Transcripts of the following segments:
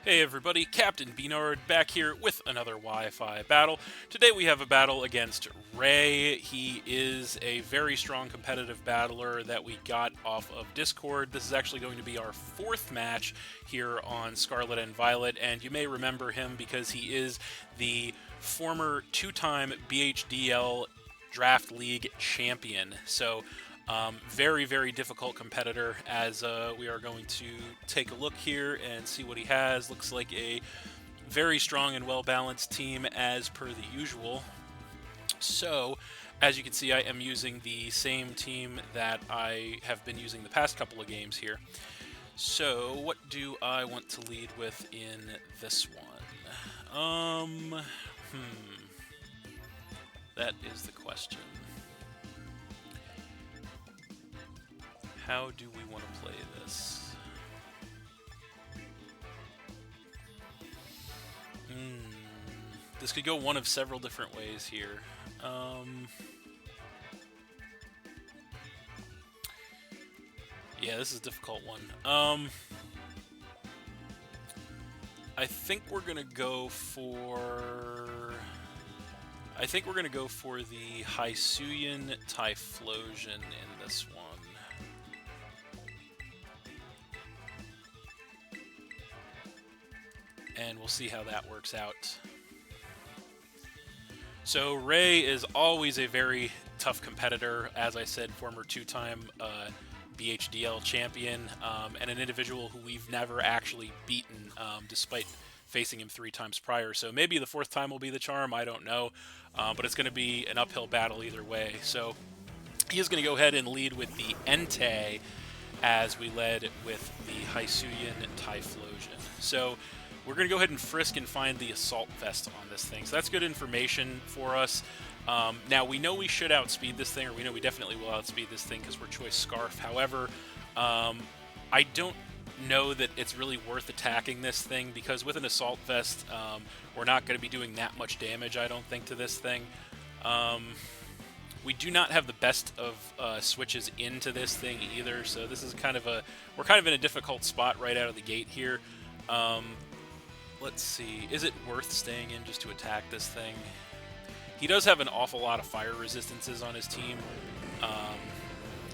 Hey everybody, Captain B-Nard back here with another Wi-Fi battle. Today we have a battle against Ray. He is a very strong competitive battler that we got off of Discord. This is actually going to be our fourth match here on Scarlet and Violet, and you may remember him because he is the former two-time BHDL Draft League champion. So very, very difficult competitor as we are going to take a look here and see what he has. Looks like a very strong and well-balanced team as per the usual. So, as you can see, I am using the same team that I have been using the past couple of games here. So, what do I want to lead with in this one? That is the question. How do we want to play this? This could go one of several different ways here. Yeah, this is a difficult one. I think we're gonna go for. I think we're gonna go for the Hisuian Typhlosion in this one. And we'll see how that works out. So Ray is always a very tough competitor, as I said, former two-time BHDL champion, and an individual who we've never actually beaten, despite facing him 3 times prior. So maybe the 4th time will be the charm, I don't know, but it's going to be an uphill battle either way. So he is going to go ahead and lead with the Entei, as we led with the Hisuian Typhlosion. So we're going to go ahead and frisk and find the Assault Vest on this thing. So that's good information for us. Now, we know we should outspeed this thing, or we know we definitely will outspeed this thing because we're Choice Scarf. However, I don't know that it's really worth attacking this thing because with an Assault Vest, we're not going to be doing that much damage, I don't think, to this thing. We do not have the best of switches into this thing either, so this is kind of we're kind of in a difficult spot right out of the gate here. Let's see, is it worth staying in just to attack this thing? He does have an awful lot of fire resistances on his team.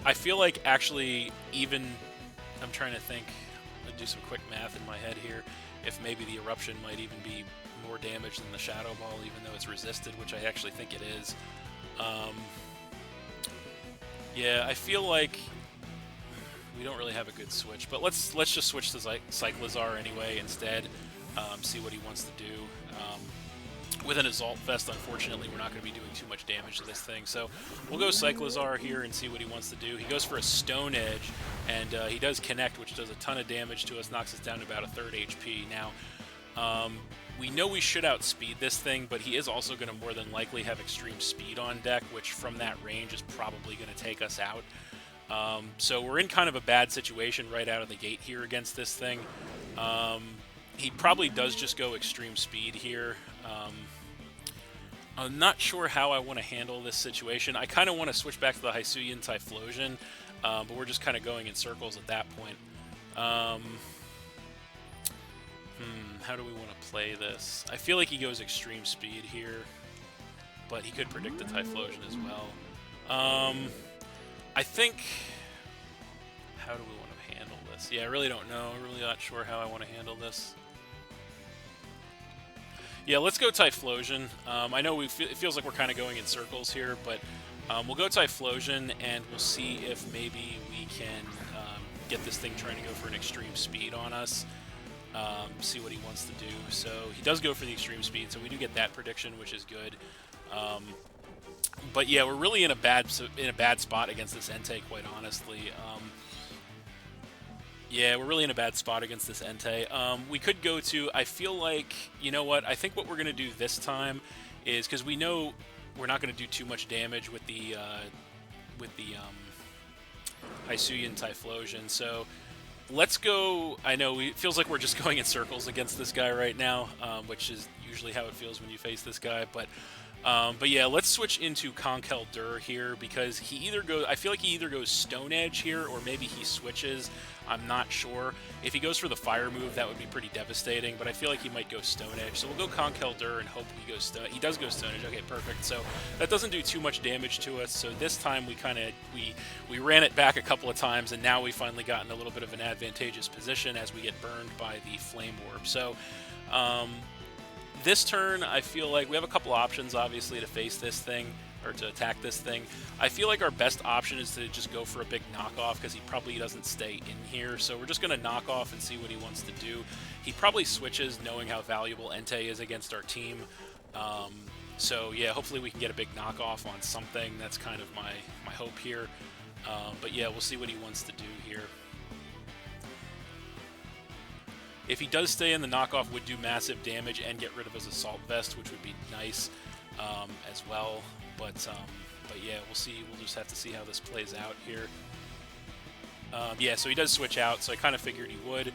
I feel like actually even, I'm trying to think, I'll do some quick math in my head here, if maybe the Eruption might even be more damage than the Shadow Ball, even though it's resisted, which I actually think it is. Yeah, I feel like we don't really have a good switch, but let's just switch to Cyclizar anyway instead. See what he wants to do. With an Assault Vest, unfortunately, we're not going to be doing too much damage to this thing, so we'll go Cyclizar here and see what he wants to do. He goes for a Stone Edge, and he does connect, which does a ton of damage to us, knocks us down to about a 3rd HP. Now, we know we should outspeed this thing, but he is also going to more than likely have Extreme Speed on deck, which from that range is probably going to take us out. So we're in kind of a bad situation right out of the gate here against this thing. He probably does just go Extreme Speed here. I'm not sure how I want to handle this situation. I kind of want to switch back to the Hisuian Typhlosion, but we're just kind of going in circles at that point. How do we want to play this? I feel like he goes Extreme Speed here, but he could predict the Typhlosion as well. I think... How do we want to handle this? Yeah, I really don't know. I'm really not sure how I want to handle this. Yeah, let's go Typhlosion. I know it feels like we're kind of going in circles here, but we'll go Typhlosion, and we'll see if maybe we can get this thing trying to go for an Extreme Speed on us. See what he wants to do. So he does go for the Extreme Speed, so we do get that prediction, which is good. But yeah, we're really in a bad spot against this Entei, quite honestly. Yeah, we're really in a bad spot against this Entei. We could go to, I feel like, you know what, I think what we're going to do this time is, because we know we're not going to do too much damage with the Hisuian Typhlosion, so let's go. I know it feels like we're just going in circles against this guy right now, which is usually how it feels when you face this guy, but But yeah, let's switch into Conkeldurr here because I feel like he either goes Stone Edge here or maybe he switches. I'm not sure. If he goes for the fire move, that would be pretty devastating, but I feel like he might go Stone Edge. So we'll go Conkeldurr and hope he goes Stone. He does go Stone Edge. Okay, perfect. So that doesn't do too much damage to us. So this time we ran it back a couple of times, and now we finally got in a little bit of an advantageous position as we get burned by the Flame Orb. So this turn, I feel like we have a couple options, obviously, to face this thing, or to attack this thing. I feel like our best option is to just go for a big knockoff, because he probably doesn't stay in here. So we're just going to knock off and see what he wants to do. He probably switches, knowing how valuable Entei is against our team. So yeah, hopefully we can get a big knockoff on something. That's kind of my hope here. But yeah, we'll see what he wants to do here. If he does stay in, the knockoff would do massive damage and get rid of his Assault Vest, which would be nice as well. But yeah, we'll see. We'll just have to see how this plays out here. Yeah, so he does switch out, so I kind of figured he would.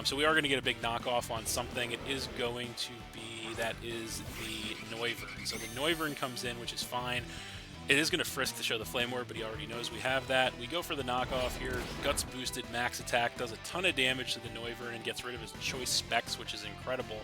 So we are going to get a big knockoff on something. It is going to be, that is the Noivern. So the Noivern comes in, which is fine. It is going to Frisk to show the Flame Orb, but he already knows we have that. We go for the knockoff here. Guts boosted, max attack, does a ton of damage to the Noivern and gets rid of his choice specs, which is incredible.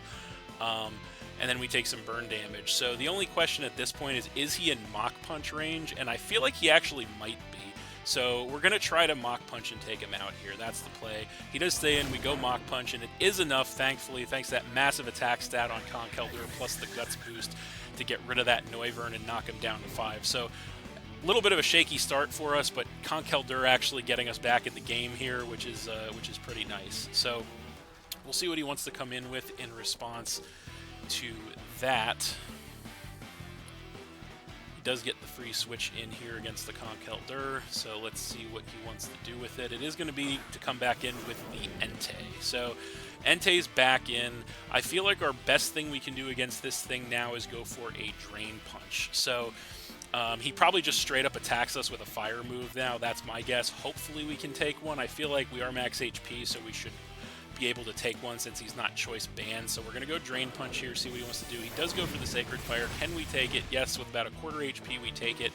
And then we take some burn damage. So the only question at this point is he in Mach Punch range? And I feel like he actually might be. So we're going to try to Mach Punch and take him out here. That's the play. He does stay in, we go Mach Punch, and it is enough, thankfully, thanks to that massive attack stat on Conkeldurr plus the Guts boost, to get rid of that Noivern and knock him down to 5. So a little bit of a shaky start for us, but Conkeldurr actually getting us back in the game here, which is pretty nice. So we'll see what he wants to come in with in response to that. He does get the free switch in here against the Conkeldurr, so let's see what he wants to do with it. It is going to be to come back in with the Entei. So Entei's back in. I feel like our best thing we can do against this thing now is go for a Drain Punch. So he probably just straight up attacks us with a fire move now. That's my guess. Hopefully we can take one. I feel like we are max HP, so we should be able to take one since he's not choice banned. So we're going to go Drain Punch here, see what he wants to do. He does go for the Sacred Fire. Can we take it? Yes, with about a quarter HP, we take it.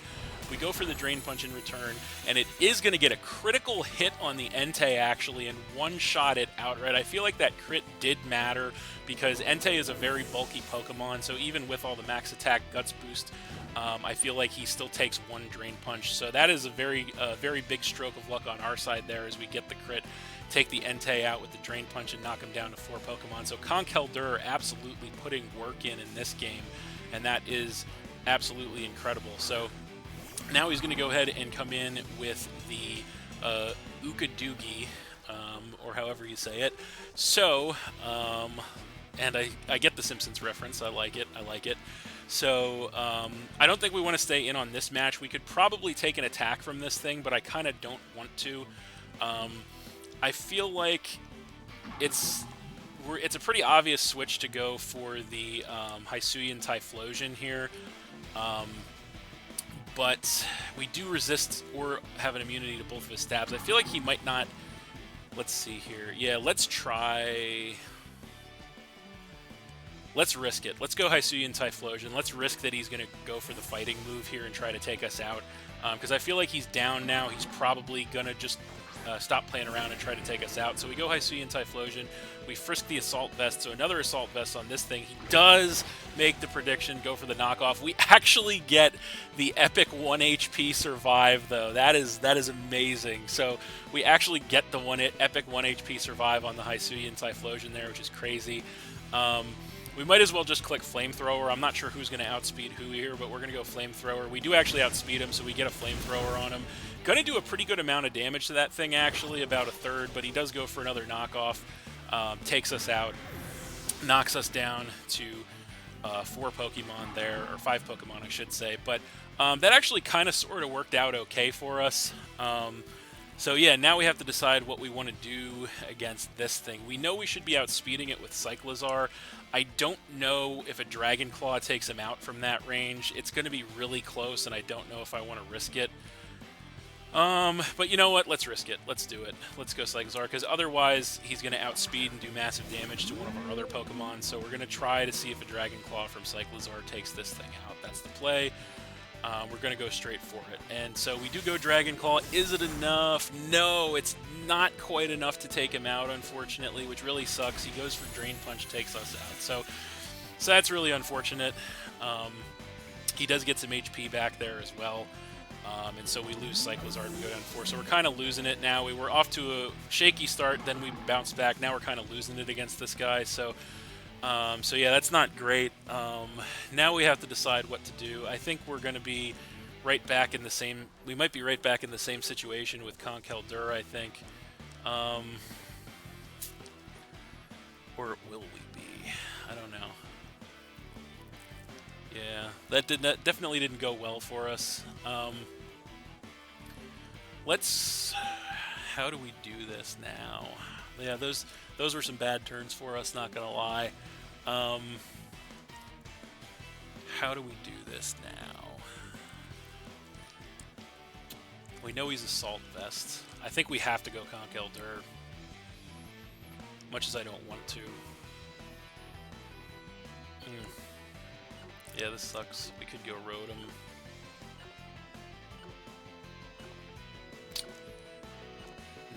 We go for the Drain Punch in return, and it is going to get a critical hit on the Entei, actually, and one-shot it outright. I feel like that crit did matter because Entei is a very bulky Pokemon, so even with all the max attack Guts boost, I feel like he still takes one Drain Punch. So that is a very big stroke of luck on our side there as we get the crit, take the Entei out with the Drain Punch, and knock him down to 4 Pokemon. So Conkeldurr absolutely putting work in this game, and that is absolutely incredible. So now he's going to go ahead and come in with the Ukadoogie, or however you say it. So, and I get the Simpsons reference. I like it. So, I don't think we want to stay in on this match. We could probably take an attack from this thing, but I kind of don't want to. I feel like it's a pretty obvious switch to go for the Hisuian Typhlosion here. But we do resist or have an immunity to both of his stabs. I feel like he might not. Let's see here. Yeah, let's try. Let's risk it. Let's go Hisuian Typhlosion. Let's risk that he's going to go for the fighting move here and try to take us out. Because I feel like he's down now. He's probably going to just stop playing around and try to take us out. So we go Hisuian Typhlosion. We frisk the Assault Vest. So another Assault Vest on this thing. He does make the prediction, go for the knockoff. We actually get the epic 1 HP survive, though. That is amazing. So we actually get the epic 1 HP survive on the Hisuian Typhlosion there, which is crazy. We might as well just click Flamethrower. I'm not sure who's going to outspeed who here, but we're going to go Flamethrower. We do actually outspeed him, so we get a Flamethrower on him. Going to do a pretty good amount of damage to that thing, actually, about a third, but he does go for another knockoff. Takes us out, knocks us down to 4 Pokemon there, or 5 Pokemon, I should say. But that actually kind of sort of worked out okay for us. So yeah, now we have to decide what we want to do against this thing. We know we should be outspeeding it with Cyclizar. I don't know if a Dragon Claw takes him out from that range. It's going to be really close, and I don't know if I want to risk it. But you know what? Let's risk it. Let's do it. Let's go Cyclizar, because otherwise he's going to outspeed and do massive damage to one of our other Pokemon. So we're going to try to see if a Dragon Claw from Cyclizar takes this thing out. That's the play. We're going to go straight for it. And so we do go Dragon Claw. Is it enough? No, it's not quite enough to take him out, unfortunately, which really sucks. He goes for Drain Punch, takes us out. So that's really unfortunate. He does get some HP back there as well. And so we lose Cyclizar and we go down 4. So we're kind of losing it now. We were off to a shaky start, then we bounced back. Now we're kind of losing it against this guy. So yeah, that's not great. Now we have to decide what to do. I think we're going to be right back in the same... We might be right back in the same situation with Conkeldurr, I think. Or will we be? I don't know. Yeah, that definitely didn't go well for us. How do we do this now? Yeah, those were some bad turns for us, not gonna lie. How do we do this now? We know he's Assault Vest. I think we have to go Conkeldurr, much as I don't want to. Yeah, this sucks. We could go Rotom.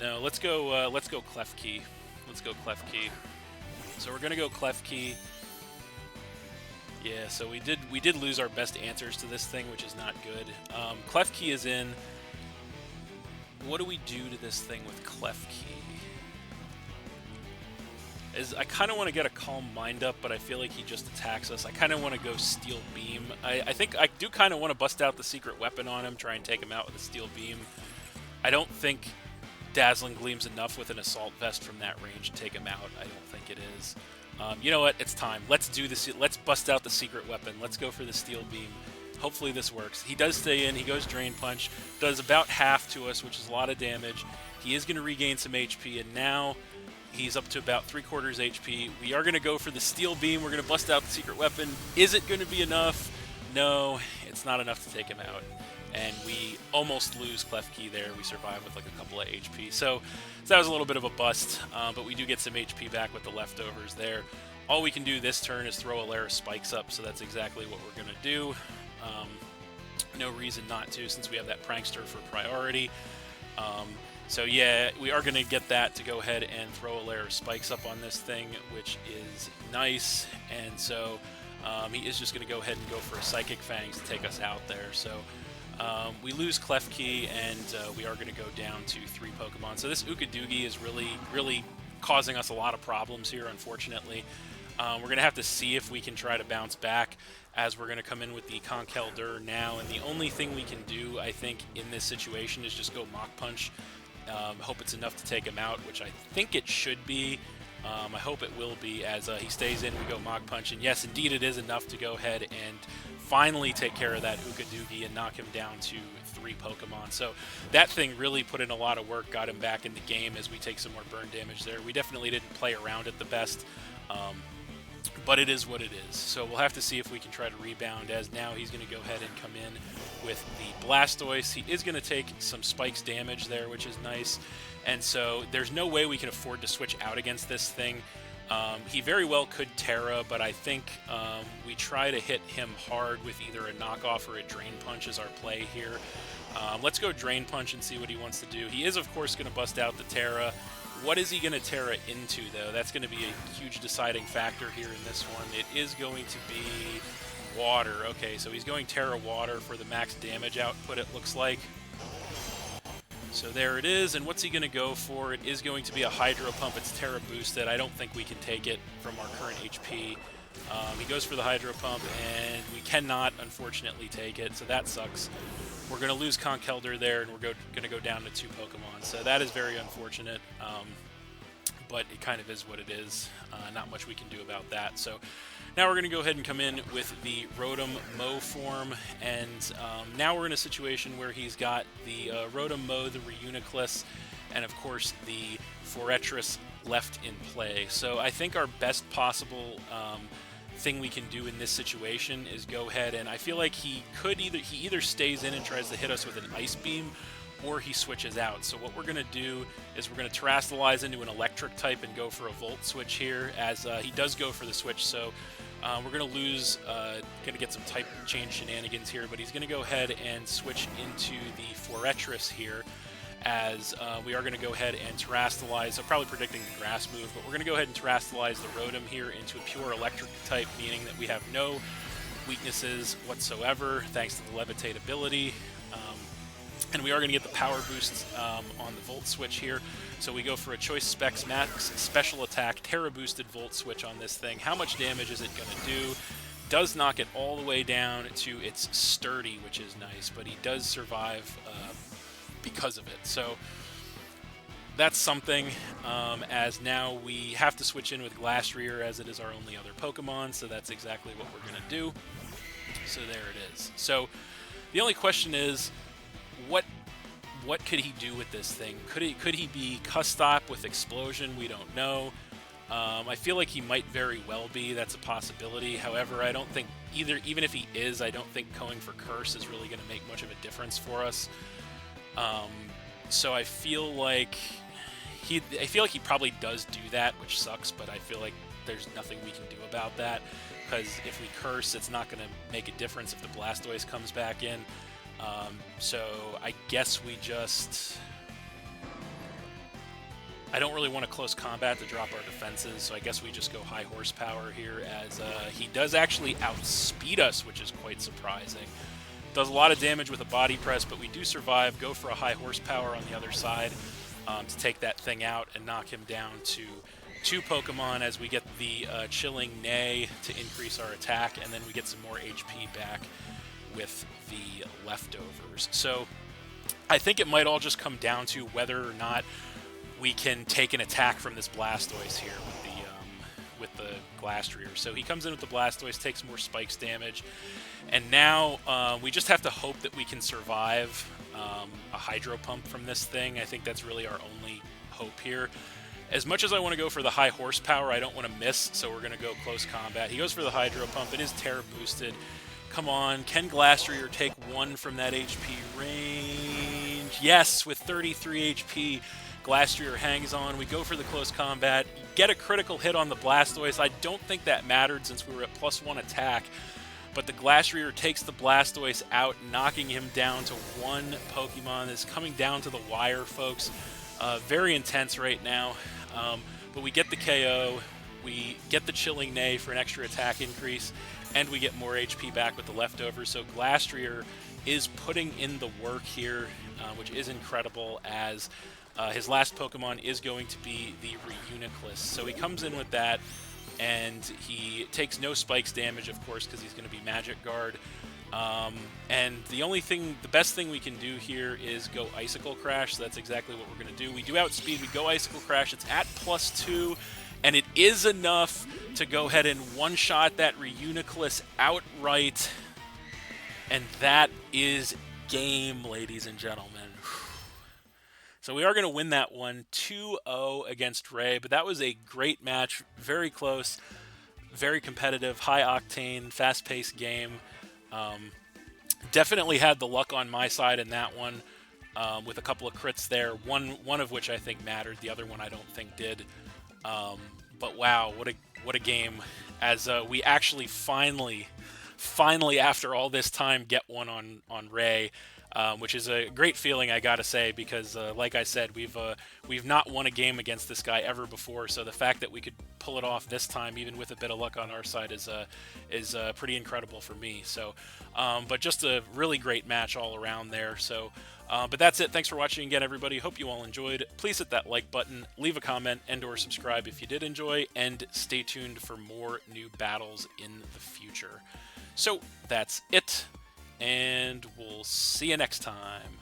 No, let's go Klefki. Let's go Klefki. So we're gonna go Klefki. Yeah, so we did lose our best answers to this thing, which is not good. Klefki is in. What do we do to this thing with Klefki? I kind of want to get a Calm Mind up, but I feel like he just attacks us. I kind of want to go Steel Beam. I think I do kind of want to bust out the secret weapon on him, try and take him out with a Steel Beam. I don't think Dazzling Gleam's enough with an Assault Vest from that range to take him out. I don't think it is. You know what? It's time. Let's do this. Let's bust out the secret weapon. Let's go for the Steel Beam. Hopefully this works. He does stay in. He goes Drain Punch. Does about half to us, which is a lot of damage. He is going to regain some HP, and now he's up to about 3/4 HP. We are going to go for the Steel Beam. We're going to bust out the secret weapon. Is it going to be enough? No, it's not enough to take him out. And we almost lose Klefki there. We survive with like a couple of HP. So that was a little bit of a bust, but we do get some HP back with the leftovers there. All we can do this turn is throw Alaris Spikes up, so that's exactly what we're going to do. No reason not to, since we have that Prankster for priority. So yeah, we are going to get that to go ahead and throw Alaris Spikes up on this thing, which is nice. And so he is just going to go ahead and go for a Psychic Fangs to take us out there. So we lose Klefki, and we are going to go down to 3 Pokemon. So this Ukidoogie is really causing us a lot of problems here, unfortunately. We're going to have to see if we can try to bounce back, as we're going to come in with the Conkeldurr now. And the only thing we can do, I think, in this situation is just go Mach Punch. Hope it's enough to take him out, which I think it should be. I hope it will be, as he stays in, we go Mach Punch. And yes, indeed, it is enough to go ahead and finally take care of that Ukidoogie and knock him down to 3 Pokemon. So that thing really put in a lot of work, got him back in the game as we take some more burn damage there. We definitely didn't play around it the best, but it is what it is. So we'll have to see if we can try to rebound, as now he's going to go ahead and come in with the Blastoise. He is going to take some Spikes damage there, which is nice. And so there's no way we can afford to switch out against this thing. He very well could Terra, but I think we try to hit him hard with either a knockoff or a Drain Punch as our play here. Let's go Drain Punch and see what he wants to do. He is, of course, going to bust out the Terra. What is he going to Terra into, though? That's going to be a huge deciding factor here in this one. It is going to be Water. Okay, so he's going Terra Water for the max damage output, it looks like. So there it is, and what's he going to go for? It is going to be a Hydro Pump. It's Terra boosted. I don't think we can take it from our current HP. He goes for the Hydro Pump, and we cannot, unfortunately, take it, so that sucks. We're going to lose Conkeldurr there, and we're going to go down to 2 Pokemon. So that is very unfortunate, but it kind of is what it is. Not much we can do about that. So now we're going to go ahead and come in with the Rotom Mow form, and now we're in a situation where he's got the Rotom Mow, the Reuniclus, and of course the Forretress left in play. So I think our best possible thing we can do in this situation is go ahead, and I feel like he either stays in and tries to hit us with an Ice Beam, or he switches out. So what we're going to do is we're going to terastallize into an electric type and go for a volt switch here, as he does go for the switch. So we're going to lose, going to get some type change shenanigans here, but he's going to go ahead and switch into the Forretress here, as we are going to go ahead and terastallize. So probably predicting the grass move, but we're going to go ahead and terastallize the Rotom here into a pure electric type, meaning that we have no weaknesses whatsoever thanks to the levitate ability. And we are going to get the power boosts on the volt switch here. So we go for a Choice Specs Max special attack Terra boosted volt switch on this thing. How much damage is it going to do? Does knock it all the way down to its sturdy, which is nice, but he does survive because of it. So that's something, as now we have to switch in with Glastrier, as it is our only other Pokemon, so that's exactly what we're going to do. So there it is. So the only question is, what could he do with this thing? Could he be Custop with Explosion? We don't know. I feel like he might very well be. That's a possibility. However, I don't think even if he is, I don't think going for Curse is really going to make much of a difference for us. So I feel like he probably does do that, which sucks, but I feel like there's nothing we can do about that, because if we Curse, it's not going to make a difference if the Blastoise comes back in. So I guess we just... I don't really want to close combat to drop our defenses, so I guess we just go high horsepower here, as he does actually outspeed us, which is quite surprising. Does a lot of damage with a body press, but we do survive. Go for a high horsepower on the other side to take that thing out and knock him down to 2 Pokemon, as we get the Chilling Neigh to increase our attack, and then we get some more HP back with the leftovers. So I think it might all just come down to whether or not we can take an attack from this Blastoise here with the Glastrier. So he comes in with the Blastoise, takes more spikes damage, and now we just have to hope that we can survive a Hydro Pump from this thing. I think that's really our only hope here. As much as I want to go for the high horsepower, I don't want to miss, so we're going to go close combat. He goes for the Hydro Pump. It is Terra boosted. Come on, can Glastrier take 1 from that HP range? Yes, with 33 HP, Glastrier hangs on. We go for the close combat, get a critical hit on the Blastoise. I don't think that mattered since we were at +1 attack, but the Glastrier takes the Blastoise out, knocking him down to 1 Pokemon. This is coming down to the wire, folks. Very intense right now, but we get the KO, we get the Chilling Neigh for an extra attack increase, and we get more HP back with the leftovers. So Glastrier is putting in the work here, which is incredible, as his last Pokemon is going to be the Reuniclus. So he comes in with that, and he takes no spikes damage, of course, because he's going to be Magic Guard. And the best thing we can do here is go Icicle Crash. So that's exactly what we're going to do. We do outspeed, we go Icicle Crash. It's at +2, and it is enough to go ahead and one-shot that Reuniclus outright. And that is game, ladies and gentlemen. So we are going to win that one 2-0 against Ray, but that was a great match, very close, very competitive, high-octane, fast-paced game. Definitely had the luck on my side in that one, with a couple of crits there, one of which I think mattered, the other one I don't think did. But wow, what a game, as we actually finally after all this time get one on Ray. Which is a great feeling, I gotta say, because like I said, we've not won a game against this guy ever before. So the fact that we could pull it off this time, even with a bit of luck on our side, is pretty incredible for me. So, but just a really great match all around there. So, but that's it. Thanks for watching again, everybody. Hope you all enjoyed. Please hit that like button, leave a comment, and/or subscribe if you did enjoy, and stay tuned for more new battles in the future. So that's it. And we'll see you next time.